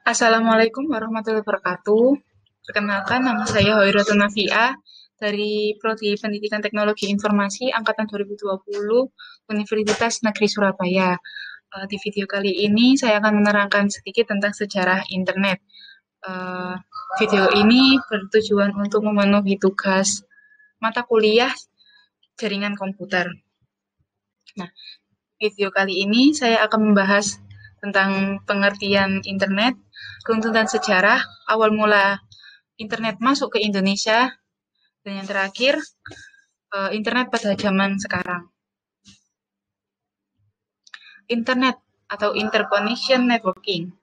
Assalamualaikum warahmatullahi wabarakatuh. Perkenalkan, nama saya Hoiratun Nafia dari Prodi Pendidikan Teknologi Informasi Angkatan 2020 Universitas Negeri Surabaya. Di video kali ini saya akan menerangkan sedikit tentang sejarah internet. Eh, Video ini bertujuan untuk memenuhi tugas mata kuliah jaringan komputer. Nah, video kali ini saya akan membahas tentang pengertian internet, runtutan sejarah, awal mula internet masuk ke Indonesia, dan yang terakhir, internet pada zaman sekarang. Internet atau interconnection networking.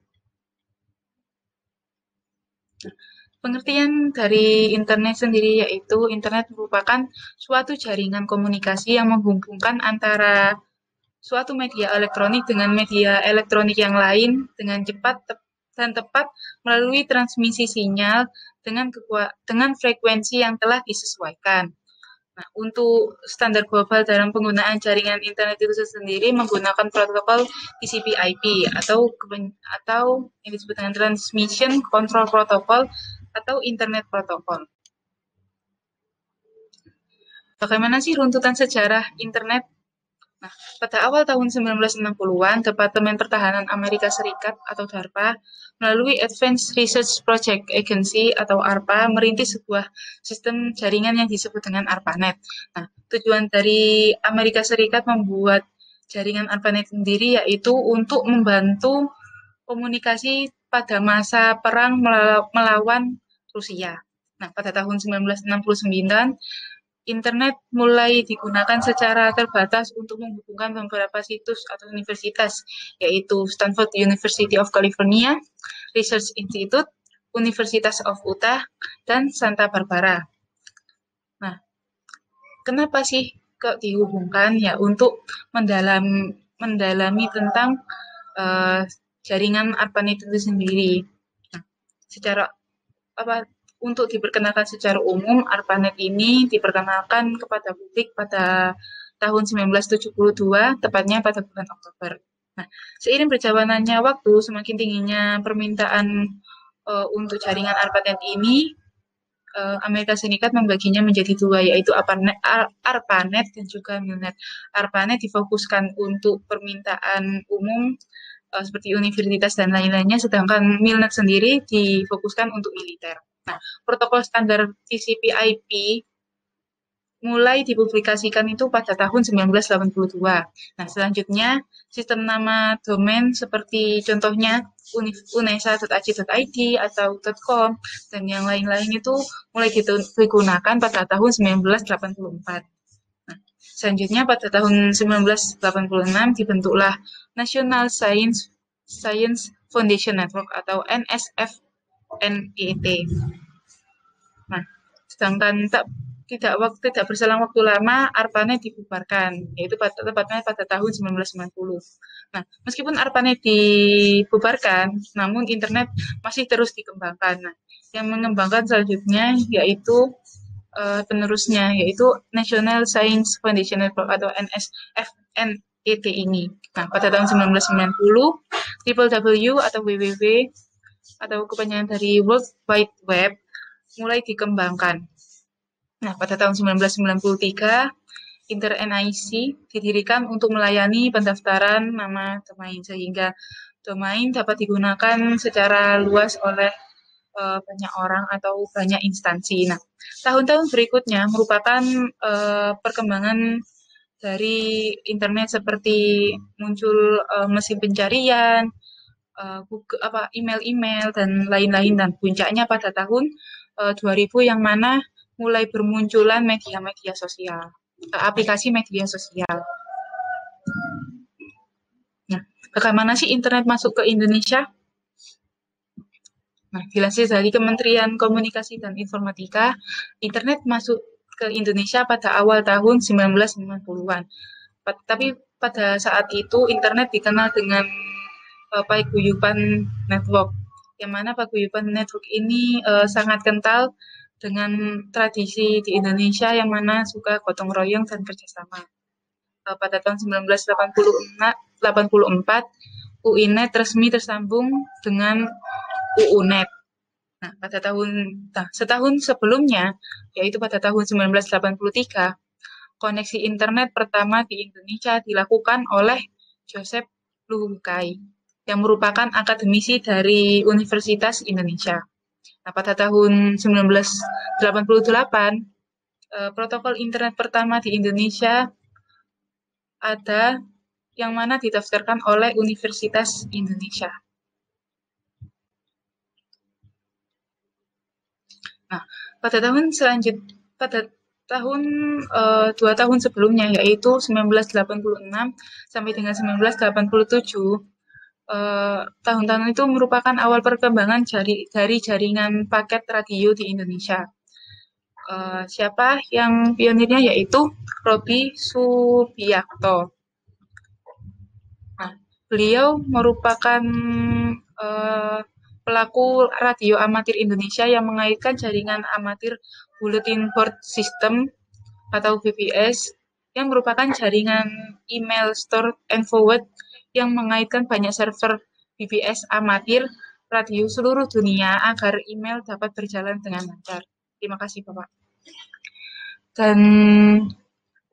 Pengertian dari internet sendiri yaitu internet merupakan suatu jaringan komunikasi yang menghubungkan antara suatu media elektronik dengan media elektronik yang lain dengan cepat dan tepat melalui transmisi sinyal dengan frekuensi yang telah disesuaikan. Nah, untuk standar global dalam penggunaan jaringan internet itu sendiri menggunakan protokol TCP/IP atau yang disebut dengan Transmission Control Protocol atau Internet Protocol. Bagaimana sih runtutan sejarah internet? Nah, pada awal tahun 1960-an, Departemen Pertahanan Amerika Serikat atau DARPA melalui Advanced Research Project Agency atau ARPA merintis sebuah sistem jaringan yang disebut dengan ARPANET. Nah, tujuan dari Amerika Serikat membuat jaringan ARPANET sendiri yaitu untuk membantu komunikasi pada masa perang melawan Rusia. Nah, pada tahun 1969, internet mulai digunakan secara terbatas untuk menghubungkan beberapa situs atau universitas, yaitu Stanford University of California, Research Institute, Universitas of Utah, dan Santa Barbara. Nah, kenapa sih kok dihubungkan? Ya, untuk mendalami tentang uh, jaringan ARPANET itu sendiri. Nah, secara apa untuk diperkenalkan secara umum, ARPANET ini diperkenalkan kepada publik pada tahun 1972, tepatnya pada bulan Oktober. Nah, seiring berjalannya waktu, semakin tingginya permintaan untuk jaringan ARPANET ini, Amerika Serikat membaginya menjadi dua, yaitu ARPANET dan juga MILNET. ARPANET difokuskan untuk permintaan umum seperti universitas dan lain-lainnya, sedangkan MILNET sendiri difokuskan untuk militer. Nah, protokol standar TCP/IP mulai dipublikasikan itu pada tahun 1982. Nah, selanjutnya sistem nama domain seperti contohnya unesa.ac.id atau .com dan yang lain-lain itu mulai digunakan pada tahun 1984. Nah, selanjutnya pada tahun 1986 dibentuklah National Science Foundation Network atau NSFNET. Nah, sedangkan tidak berselang waktu lama ARPANET dibubarkan, yaitu tepatnya pada tahun 1990. Nah, meskipun ARPANET dibubarkan, namun internet masih terus dikembangkan. Nah, yang mengembangkan selanjutnya yaitu penerusnya, yaitu National Science Foundation Network atau NSFNET ini. Nah, pada tahun 1990, WWW atau WWW atau kepanjangan dari World Wide Web mulai dikembangkan. Nah, pada tahun 1993, InterNIC didirikan untuk melayani pendaftaran nama domain, sehingga domain dapat digunakan secara luas oleh banyak orang atau banyak instansi. Nah, tahun-tahun berikutnya merupakan perkembangan dari internet seperti muncul mesin pencarian, Google, email-email dan lain-lain, dan puncaknya pada tahun 2000 yang mana mulai bermunculan media-media sosial, aplikasi media sosial. Nah, bagaimana sih internet masuk ke Indonesia? Nah, dilansir dari Kementerian Komunikasi dan Informatika, internet masuk ke Indonesia pada awal tahun 1990-an. Tapi pada saat itu internet dikenal dengan paguyuban network, yang mana paguyuban network ini sangat kental dengan tradisi di Indonesia yang mana suka gotong royong dan kerjasama. Pada tahun 1984, UINET resmi tersambung dengan UU-NET. Nah, setahun sebelumnya, yaitu pada tahun 1983, koneksi internet pertama di Indonesia dilakukan oleh Joseph Luhukai, yang merupakan akademisi dari Universitas Indonesia. Nah, pada tahun 1988, protokol internet pertama di Indonesia ada yang mana didaftarkan oleh Universitas Indonesia. Nah, pada tahun 2 tahun sebelumnya, yaitu 1986 sampai dengan 1987, tahun-tahun itu merupakan awal perkembangan dari jaringan paket radio di Indonesia. Siapa yang pionirnya, yaitu Robby Subiakto. Nah, beliau merupakan pelaku radio amatir Indonesia yang mengaitkan jaringan amatir Bulletin Board System atau BBS, yang merupakan jaringan email store and forward yang mengaitkan banyak server BBS amatir radio seluruh dunia agar email dapat berjalan dengan lancar. Terima kasih, Bapak. Dan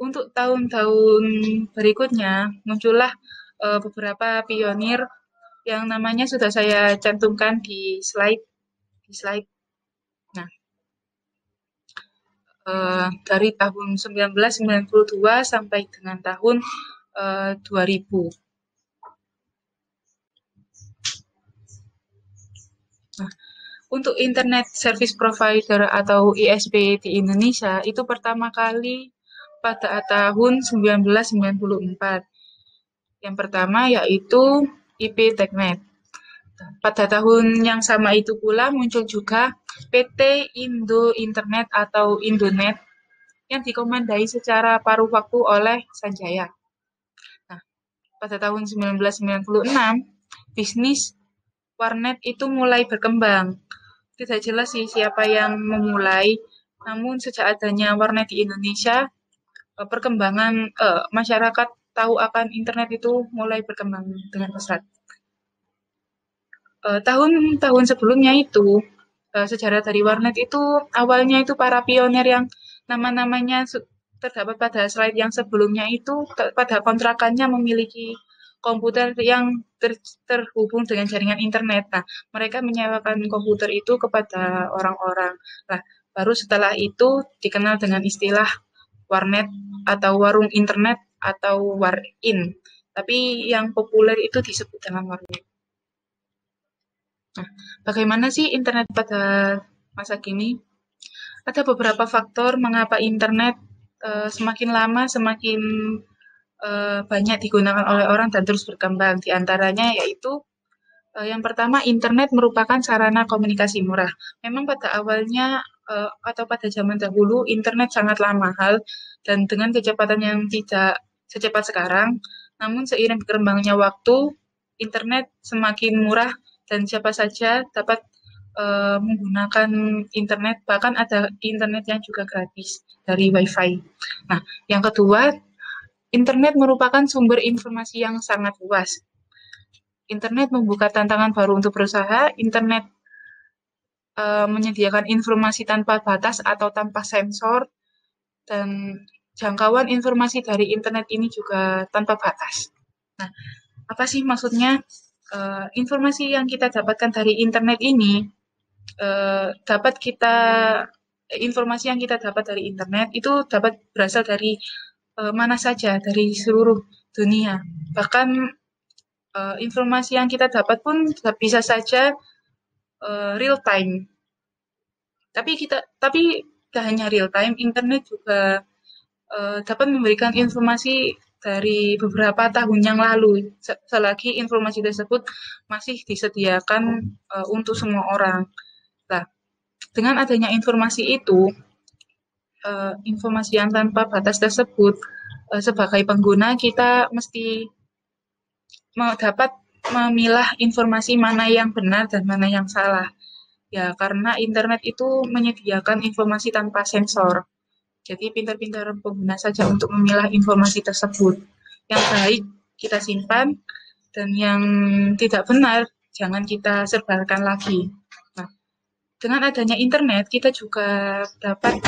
untuk tahun-tahun berikutnya muncullah beberapa pionir yang namanya sudah saya cantumkan di slide. Nah, dari tahun 1992 sampai dengan tahun 2000. Nah, untuk Internet Service Provider atau ISP di Indonesia itu pertama kali pada tahun 1994. Yang pertama yaitu IP Teknet. Pada tahun yang sama itu pula muncul juga PT Indo Internet atau Indonet yang dikomandai secara paruh waktu oleh Sanjaya. Nah, pada tahun 1996, bisnis warnet itu mulai berkembang. Tidak jelas sih siapa yang memulai, namun sejak adanya warnet di Indonesia, perkembangan masyarakat tahu akan internet itu mulai berkembang dengan pesat. Tahun-tahun sebelumnya itu, sejarah dari warnet itu awalnya itu para pionir yang nama-namanya terdapat pada slide yang sebelumnya itu pada kontrakannya memiliki komputer yang terhubung dengan jaringan internet. Nah, mereka menyewakan komputer itu kepada orang-orang. Nah, baru setelah itu dikenal dengan istilah warnet atau warung internet atau war-in. Tapi yang populer itu disebut dengan warnet. Nah, bagaimana sih internet pada masa kini? Ada beberapa faktor mengapa internet semakin lama semakin banyak digunakan oleh orang dan terus berkembang. Di antaranya yaitu yang pertama, internet merupakan sarana komunikasi murah. Memang pada awalnya atau pada zaman dahulu internet sangatlah mahal dan dengan kecepatan yang tidak secepat sekarang. Namun seiring berkembangnya waktu, internet semakin murah dan siapa saja dapat menggunakan internet, bahkan ada internet yang juga gratis dari WiFi. Nah, yang kedua, internet merupakan sumber informasi yang sangat luas. Internet membuka tantangan baru untuk berusaha. Internet menyediakan informasi tanpa batas atau tanpa sensor, dan jangkauan informasi dari internet ini juga tanpa batas. Nah, apa sih maksudnya? Informasi yang kita dapatkan dari internet ini informasi yang kita dapat dari internet itu dapat berasal dari mana saja, dari seluruh dunia. Bahkan informasi yang kita dapat pun bisa saja real time. Tapi tidak hanya real time, internet juga dapat memberikan informasi dari beberapa tahun yang lalu, selagi informasi tersebut masih disediakan untuk semua orang. Nah, dengan adanya informasi itu, informasi yang tanpa batas tersebut, sebagai pengguna kita mesti dapat memilah informasi mana yang benar dan mana yang salah. Ya, karena internet itu menyediakan informasi tanpa sensor. Jadi pintar-pintar pengguna saja untuk memilah informasi tersebut. Yang baik kita simpan dan yang tidak benar jangan kita sebarkan lagi. Nah, dengan adanya internet, kita juga dapat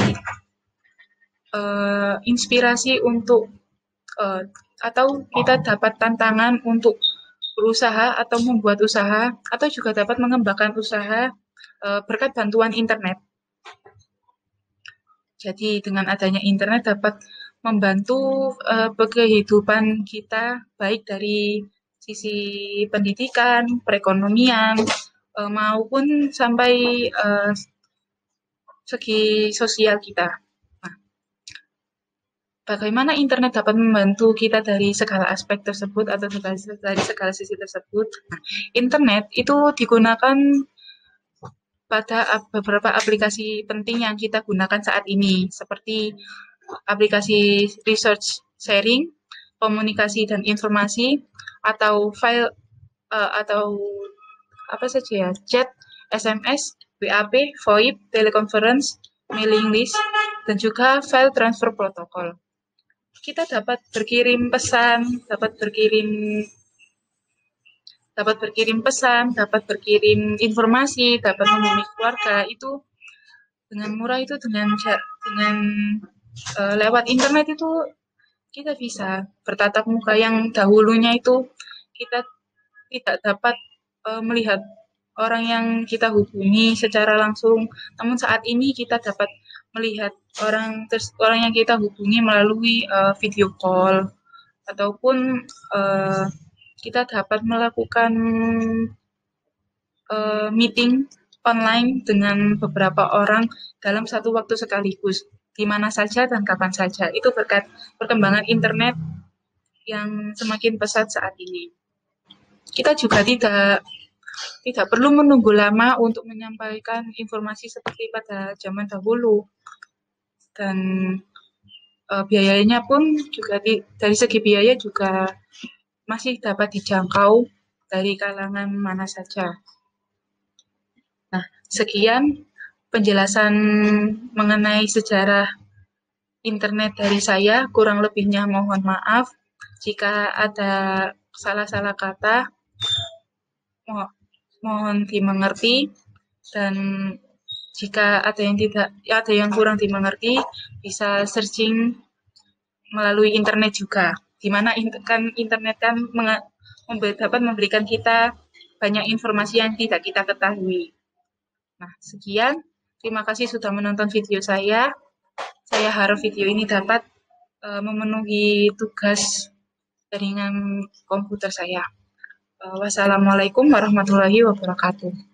inspirasi untuk atau kita dapat tantangan untuk berusaha atau membuat usaha, atau juga dapat mengembangkan usaha berkat bantuan internet. Jadi dengan adanya internet dapat membantu kehidupan kita, baik dari sisi pendidikan, perekonomian, maupun sampai segi sosial kita. Nah, bagaimana internet dapat membantu kita dari segala aspek tersebut atau dari segala sisi tersebut? Nah, internet itu digunakan pada beberapa aplikasi penting yang kita gunakan saat ini, seperti aplikasi research sharing, komunikasi dan informasi, atau file atau apa saja ya, chat, SMS, WAP, VoIP, teleconference, mailing list, dan juga file transfer protokol. Kita dapat berkirim pesan, dapat berkirim informasi, dapat menghubungi keluarga itu dengan murah, itu dengan lewat internet itu kita bisa bertatap muka yang dahulunya itu kita tidak dapat melihat orang yang kita hubungi secara langsung, namun saat ini kita dapat melihat orang yang kita hubungi melalui video call, ataupun kita dapat melakukan meeting online dengan beberapa orang dalam satu waktu sekaligus, di mana saja dan kapan saja. Itu berkat perkembangan internet yang semakin pesat saat ini. Kita juga tidak perlu menunggu lama untuk menyampaikan informasi seperti pada zaman dahulu, dan biayanya pun juga dari segi biaya juga masih dapat dijangkau dari kalangan mana saja. Nah, sekian penjelasan mengenai sejarah internet dari saya. Kurang lebihnya mohon maaf. Jika ada salah-salah kata, mohon dimengerti, dan jika ada yang kurang dimengerti, bisa searching melalui internet juga, di mana internet kan dapat memberikan kita banyak informasi yang tidak kita ketahui. Nah, sekian. Terima kasih sudah menonton video saya. Saya harap video ini dapat memenuhi tugas jaringan komputer saya. Wassalamualaikum warahmatullahi wabarakatuh.